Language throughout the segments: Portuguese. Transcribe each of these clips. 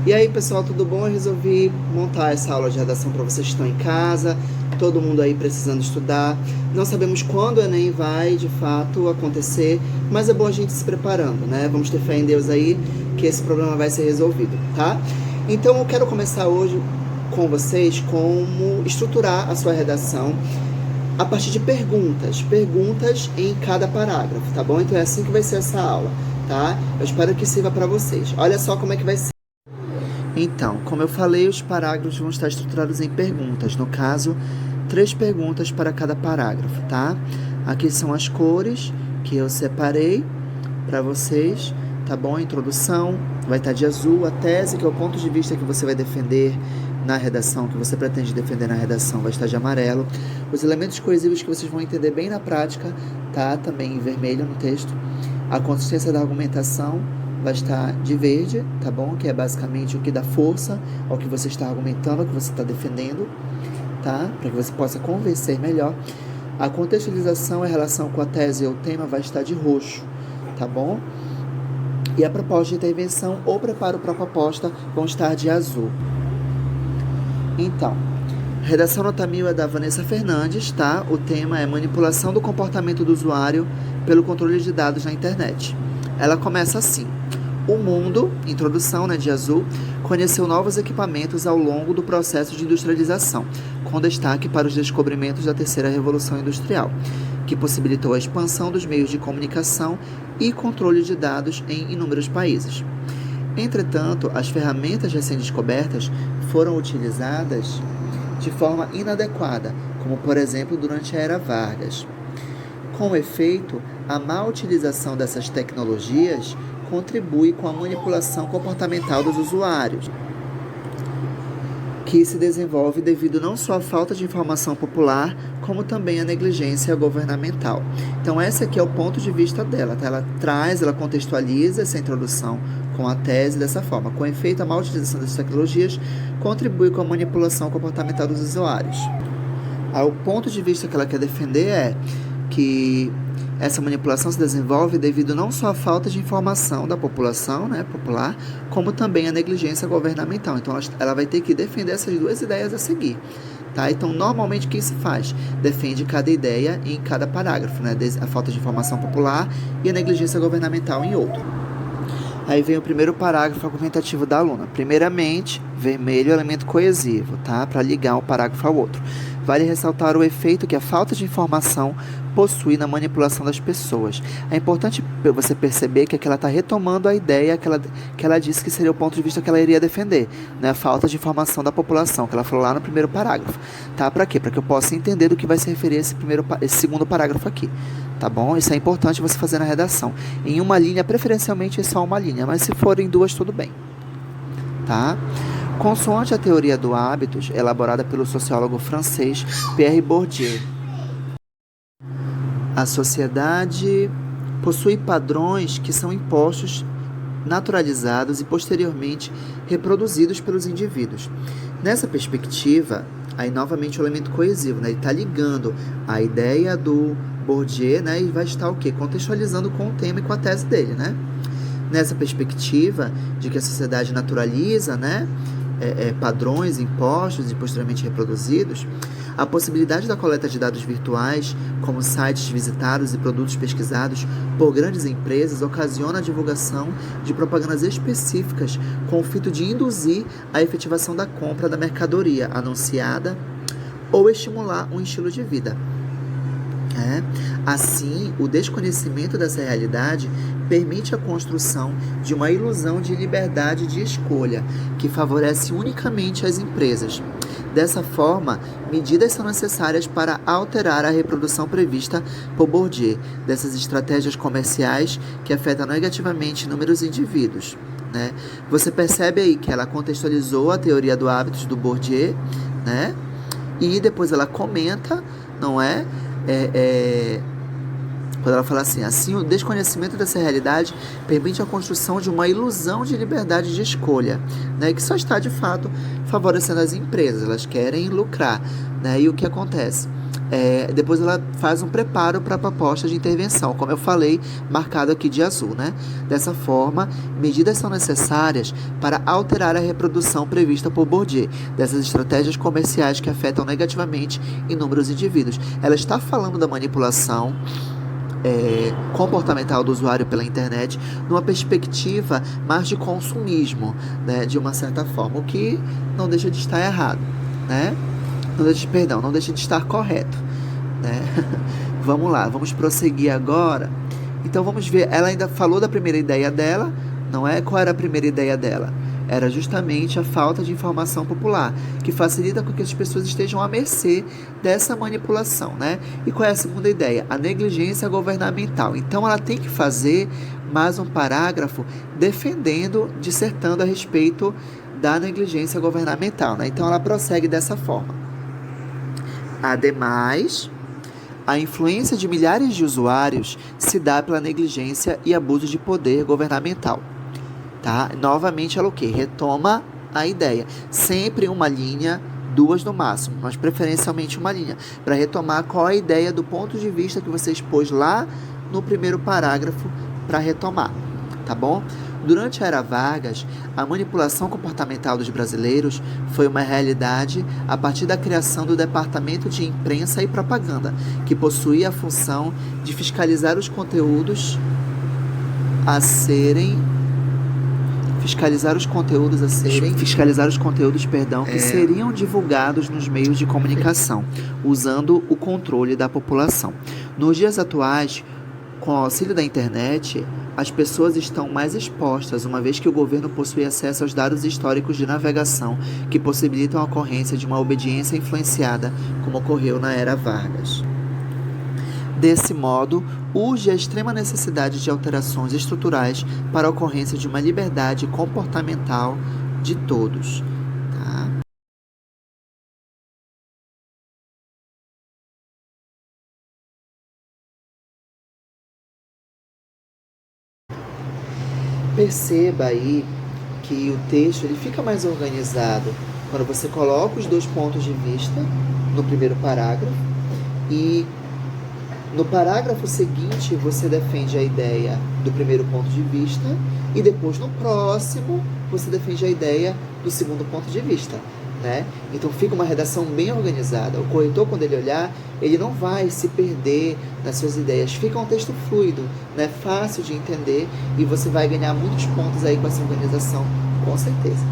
E aí, pessoal, tudo bom? Eu resolvi montar essa aula de redação para vocês que estão em casa, todo mundo aí precisando estudar. Não sabemos quando o Enem vai, de fato, acontecer, mas é bom a gente se preparando, né? Vamos ter fé em Deus aí que esse problema vai ser resolvido, tá? Então, eu quero começar hoje com vocês como estruturar a sua redação a partir de perguntas em cada parágrafo, tá bom? Então é assim que vai ser essa aula, tá? Eu espero que sirva para vocês. Olha só como é que vai ser. Então, como eu falei, os parágrafos vão estar estruturados em perguntas. No caso, 3 perguntas para cada parágrafo, tá? Aqui são as cores que eu separei para vocês, tá bom? A introdução vai estar de azul, a tese, que é o ponto de vista que você vai defender na redação, que você pretende defender na redação, vai estar de amarelo. Os elementos coesivos que vocês vão entender bem na prática, tá? Também em vermelho no texto. A consistência da argumentação vai estar de verde, tá bom? Que é basicamente o que dá força ao que você está argumentando, ao que você está defendendo, tá? Para que você possa convencer melhor. A contextualização em relação com a tese ou tema vai estar de roxo, tá bom? E a proposta de intervenção ou preparo para a proposta vão estar de azul. Então, redação nota 1000 é da Vanessa Fernandes, tá? O tema é manipulação do comportamento do usuário pelo controle de dados na internet. Ela começa assim: o mundo, introdução, né, de azul, conheceu novos equipamentos ao longo do processo de industrialização, com destaque para os descobrimentos da terceira revolução industrial, que possibilitou a expansão dos meios de comunicação e controle de dados em inúmeros países. Entretanto, as ferramentas recém-descobertas foram utilizadas de forma inadequada, como por exemplo durante a Era Vargas. Com efeito, a má utilização dessas tecnologias contribui com a manipulação comportamental dos usuários, que se desenvolve devido não só à falta de informação popular, como também à negligência governamental. Então, esse aqui é o ponto de vista dela, tá? Ela contextualiza essa introdução com a tese dessa forma. Com efeito, a má utilização dessas tecnologias contribui com a manipulação comportamental dos usuários. O ponto de vista que ela quer defender é que essa manipulação se desenvolve devido não só à falta de informação da população, né, popular, como também à negligência governamental. Então, ela vai ter que defender essas duas ideias a seguir. Tá? Então, normalmente, o que se faz? Defende cada ideia em cada parágrafo, né? A falta de informação popular e a negligência governamental em outro. Aí vem o primeiro parágrafo argumentativo da aluna. Primeiramente, vermelho é elemento coesivo, tá? Para ligar um parágrafo ao outro. Vale ressaltar o efeito que a falta de informação possui na manipulação das pessoas. É importante você perceber que aqui ela está retomando a ideia que ela disse que seria o ponto de vista que ela iria defender, né? A falta de informação da população, que ela falou lá no primeiro parágrafo. Tá? Para quê? Para que eu possa entender do que vai se referir esse segundo parágrafo aqui. Tá bom? Isso é importante você fazer na redação. Em uma linha, preferencialmente é só uma linha, mas se forem duas, tudo bem. Tá? Consoante a teoria do hábitos, elaborada pelo sociólogo francês Pierre Bourdieu, a sociedade possui padrões que são impostos, naturalizados e posteriormente reproduzidos pelos indivíduos. Nessa perspectiva, aí novamente o elemento coesivo, né? Ele está ligando a ideia do Bourdieu, né? E vai estar o quê? Contextualizando com o tema e com a tese dele, né? Nessa perspectiva de que a sociedade naturaliza, né, padrões impostos e posteriormente reproduzidos, a possibilidade da coleta de dados virtuais, como sites visitados e produtos pesquisados por grandes empresas, ocasiona a divulgação de propagandas específicas com o fito de induzir a efetivação da compra da mercadoria anunciada ou estimular um estilo de vida. Assim, o desconhecimento dessa realidade permite a construção de uma ilusão de liberdade de escolha, que favorece unicamente as empresas. Dessa forma, medidas são necessárias para alterar a reprodução prevista por Bourdieu dessas estratégias comerciais que afetam negativamente inúmeros indivíduos. Né? Você percebe aí que ela contextualizou a teoria do hábitos do Bourdieu, né? E depois ela comenta, não é? Quando ela fala assim, o desconhecimento dessa realidade permite a construção de uma ilusão de liberdade de escolha, né, que só está, de fato, favorecendo as empresas. Elas querem lucrar, né, e o que acontece? Depois ela faz um preparo para a proposta de intervenção, como eu falei, marcado aqui de azul, né? Dessa forma, medidas são necessárias para alterar a reprodução prevista por Bourdieu, dessas estratégias comerciais que afetam negativamente inúmeros indivíduos. Ela está falando da manipulação comportamental do usuário pela internet numa perspectiva mais de consumismo, né, de uma certa forma, o que não deixa de estar errado, né? Não deixa de estar correto, né? Vamos lá, vamos prosseguir agora. Então vamos ver, ela ainda falou da primeira ideia dela, não é? Qual era a primeira ideia dela? Era justamente a falta de informação popular, que facilita com que as pessoas estejam à mercê dessa manipulação, né? E qual é a segunda ideia? A negligência governamental. Então ela tem que fazer mais um parágrafo dissertando a respeito da negligência governamental, né? Então ela prossegue dessa forma. Ademais, a influência de milhares de usuários se dá pela negligência e abuso de poder governamental. Tá? Novamente ela o quê? Retoma a ideia. Sempre uma linha, duas no máximo, mas preferencialmente uma linha, para retomar qual é a ideia do ponto de vista que você expôs lá no primeiro parágrafo, para retomar, tá bom? Durante a era Vargas, a manipulação comportamental dos brasileiros foi uma realidade a partir da criação do Departamento de Imprensa e Propaganda, que possuía a função de fiscalizar os conteúdos que seriam divulgados nos meios de comunicação, usando o controle da população. Nos dias atuais, com o auxílio da internet, as pessoas estão mais expostas, uma vez que o governo possui acesso aos dados históricos de navegação que possibilitam a ocorrência de uma obediência influenciada, como ocorreu na era Vargas. Desse modo, urge a extrema necessidade de alterações estruturais para a ocorrência de uma liberdade comportamental de todos. Tá? Perceba aí que o texto ele fica mais organizado quando você coloca os dois pontos de vista no primeiro parágrafo e no parágrafo seguinte você defende a ideia do primeiro ponto de vista e depois no próximo você defende a ideia do segundo ponto de vista, né? Então fica uma redação bem organizada. O corretor, quando ele olhar, ele não vai se perder nas suas ideias. Fica um texto fluido, né? Fácil de entender e você vai ganhar muitos pontos aí com essa organização, com certeza.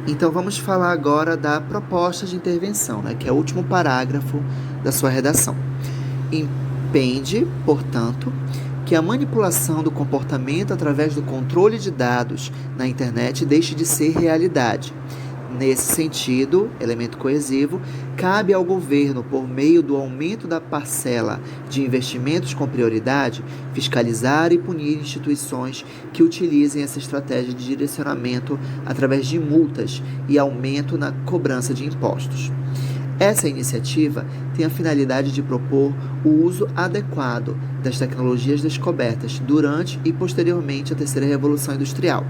Então vamos falar agora da proposta de intervenção, né? Que é o último parágrafo da sua redação. Impende, portanto, que a manipulação do comportamento através do controle de dados na internet deixe de ser realidade. Nesse sentido, elemento coesivo, cabe ao governo, por meio do aumento da parcela de investimentos com prioridade, fiscalizar e punir instituições que utilizem essa estratégia de direcionamento através de multas e aumento na cobrança de impostos. Essa iniciativa tem a finalidade de propor o uso adequado das tecnologias descobertas durante e posteriormente à terceira revolução industrial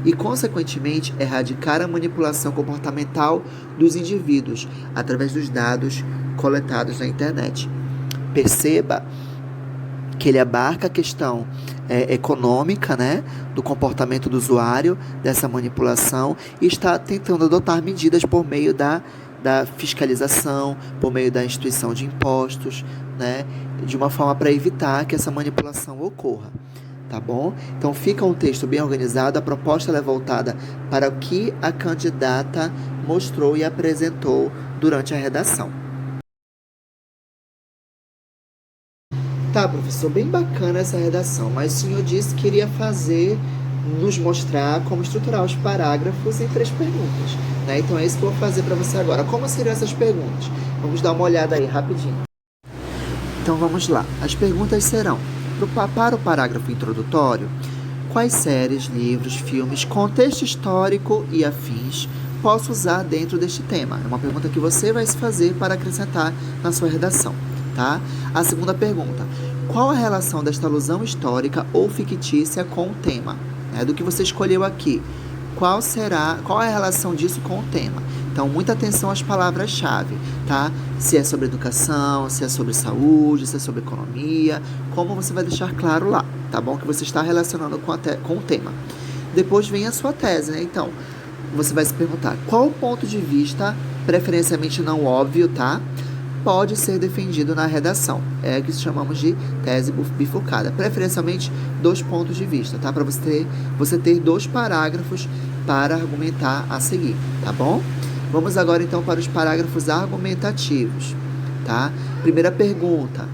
e, consequentemente, erradicar a manipulação comportamental dos indivíduos através dos dados coletados na internet. Perceba que ele abarca a questão econômica, né, do comportamento do usuário, dessa manipulação, e está tentando adotar medidas por meio da fiscalização, por meio da instituição de impostos, né, de uma forma para evitar que essa manipulação ocorra. Tá bom? Então fica um texto bem organizado, a proposta é voltada para o que a candidata mostrou e apresentou durante a redação. Tá, professor, bem bacana essa redação, mas o senhor disse que iria nos mostrar como estruturar os parágrafos em 3 perguntas, né? Então é isso que eu vou fazer para você agora. Como seriam essas perguntas? Vamos dar uma olhada aí rapidinho. Então vamos lá. As perguntas serão: para o parágrafo introdutório, quais séries, livros, filmes, contexto histórico e afins posso usar dentro deste tema? É uma pergunta que você vai se fazer para acrescentar na sua redação, tá? A segunda pergunta: qual a relação desta alusão histórica ou fictícia com o tema? Do que você escolheu aqui. Qual é a relação disso com o tema? Então, muita atenção às palavras-chave, tá? Se é sobre educação, se é sobre saúde, se é sobre economia, como você vai deixar claro lá, tá bom? Que você está relacionando com o tema. Depois vem a sua tese, né? Então, você vai se perguntar qual o ponto de vista, preferencialmente não óbvio, tá? Pode ser defendido na redação. É o que chamamos de tese bifurcada. Preferencialmente, 2 pontos de vista, tá? Para você ter 2 parágrafos para argumentar a seguir, tá bom? Vamos agora, então, para os parágrafos argumentativos, tá? Primeira pergunta.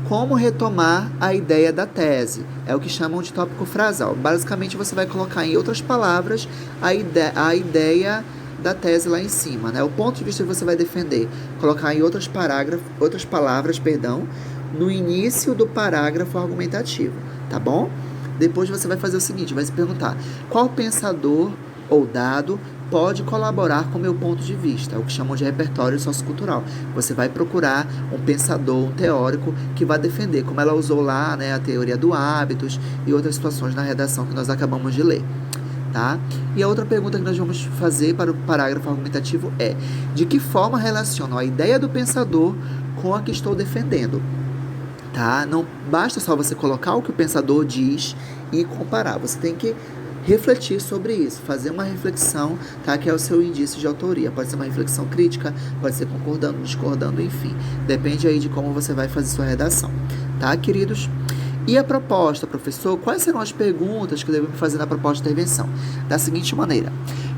Como retomar a ideia da tese? É o que chamam de tópico frasal. Basicamente, você vai colocar em outras palavras a ideia da tese lá em cima, né? O ponto de vista que você vai defender, colocar em outras palavras, no início do parágrafo argumentativo, tá bom? Depois você vai fazer o seguinte, vai se perguntar, qual pensador ou dado pode colaborar com o meu ponto de vista? É o que chamam de repertório sociocultural. Você vai procurar um pensador, um teórico que vai defender, como ela usou lá, né, a teoria do hábitos e outras situações na redação que nós acabamos de ler. Tá? E a outra pergunta que nós vamos fazer para o parágrafo argumentativo é: de que forma relaciono a ideia do pensador com a que estou defendendo? Tá? Não basta só você colocar o que o pensador diz e comparar. Você tem que refletir sobre isso, fazer uma reflexão, tá? Que é o seu indício de autoria. Pode ser uma reflexão crítica, pode ser concordando, discordando, enfim. Depende aí de como você vai fazer sua redação. Tá, queridos? E a proposta, professor? Quais serão as perguntas que devemos fazer na proposta de intervenção? Da seguinte maneira: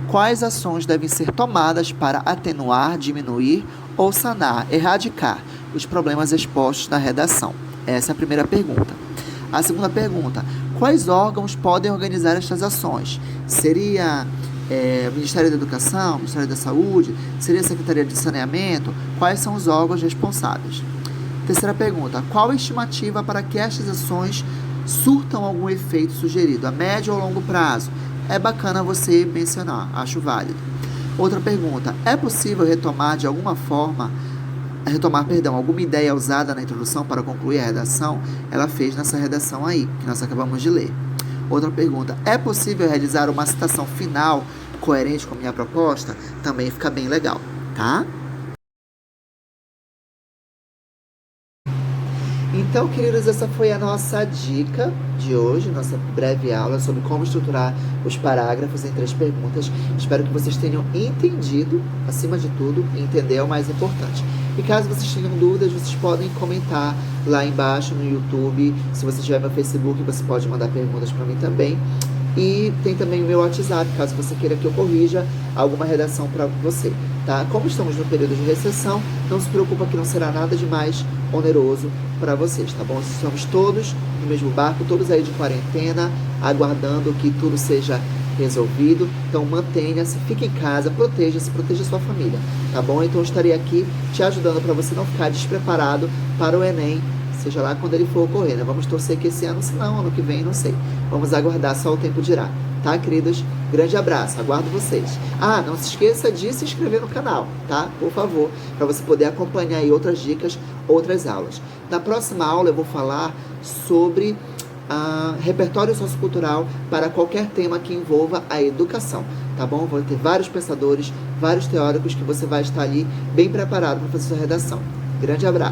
quais ações devem ser tomadas para atenuar, diminuir ou sanar, erradicar os problemas expostos na redação? Essa é a primeira pergunta. A segunda pergunta: quais órgãos podem organizar estas ações? Seria o Ministério da Educação, o Ministério da Saúde? Seria a Secretaria de Saneamento? Quais são os órgãos responsáveis? Terceira pergunta: qual a estimativa para que estas ações surtam algum efeito sugerido, a médio ou longo prazo? É bacana você mencionar, acho válido. Outra pergunta: é possível retomar alguma ideia usada na introdução para concluir a redação? Ela fez nessa redação aí, que nós acabamos de ler. Outra pergunta: é possível realizar uma citação final coerente com a minha proposta? Também fica bem legal, tá? Então, queridos, essa foi a nossa dica de hoje, nossa breve aula sobre como estruturar os parágrafos em 3 perguntas. Espero que vocês tenham entendido, acima de tudo, entender é o mais importante. E caso vocês tenham dúvidas, vocês podem comentar lá embaixo no YouTube. Se você tiver meu Facebook, você pode mandar perguntas para mim também. E tem também o meu WhatsApp, caso você queira que eu corrija alguma redação para você, tá? Como estamos no período de recessão, não se preocupa que não será nada de mais oneroso para vocês, tá bom? Estamos todos no mesmo barco, todos aí de quarentena, aguardando que tudo seja resolvido. Então mantenha-se, fique em casa, proteja-se, proteja sua família, tá bom? Então eu estarei aqui te ajudando para você não ficar despreparado para o Enem, seja lá quando ele for ocorrer, né? Vamos torcer que esse ano, se não, ano que vem, não sei. Vamos aguardar, só o tempo dirá. Tá, queridos? Grande abraço, aguardo vocês. Não se esqueça de se inscrever no canal, tá? Por favor, para você poder acompanhar aí outras dicas, outras aulas. Na próxima aula eu vou falar sobre repertório sociocultural para qualquer tema que envolva a educação, tá bom? Vou ter vários pensadores, vários teóricos que você vai estar ali bem preparado para fazer sua redação. Grande abraço.